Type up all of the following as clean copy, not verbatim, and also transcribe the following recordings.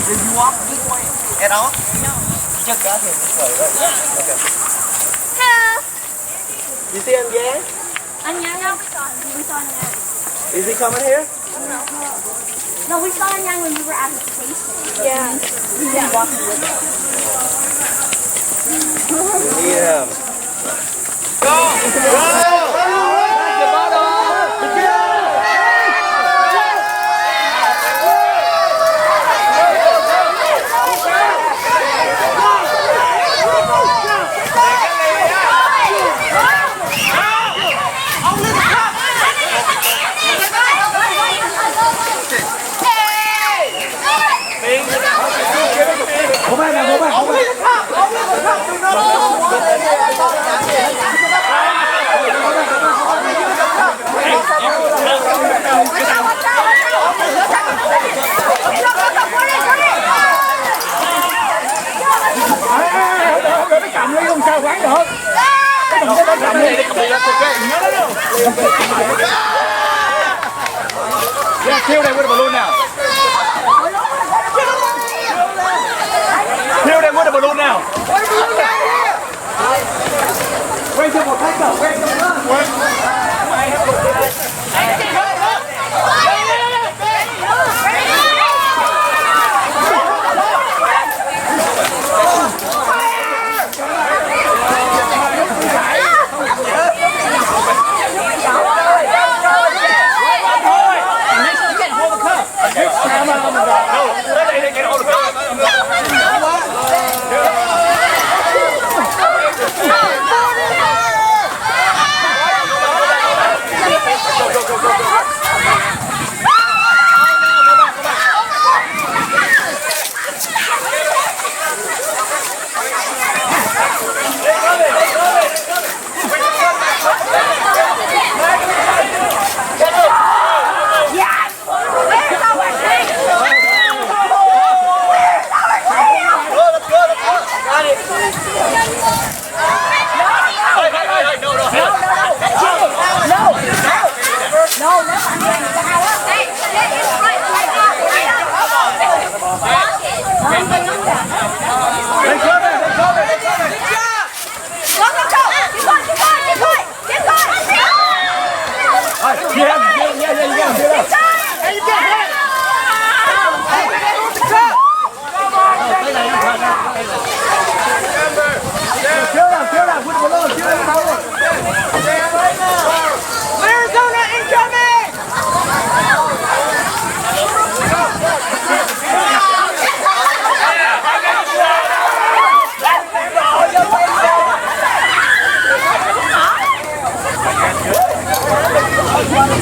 Did you walk this way at all? No. You just got here this way, right? Yeah. Okay. Hello. You see him, Yang? We saw him. Is he coming here? No, we saw him when we were at the station. Yeah. He's been walking with us. We need him. Go! Cầm lấy không sao quán được. Cầm đi. Thiêu đây with a balloon now. Thiêu đây with a balloon now. Quay cho một thái cẩu, quay cho một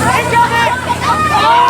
Incoming!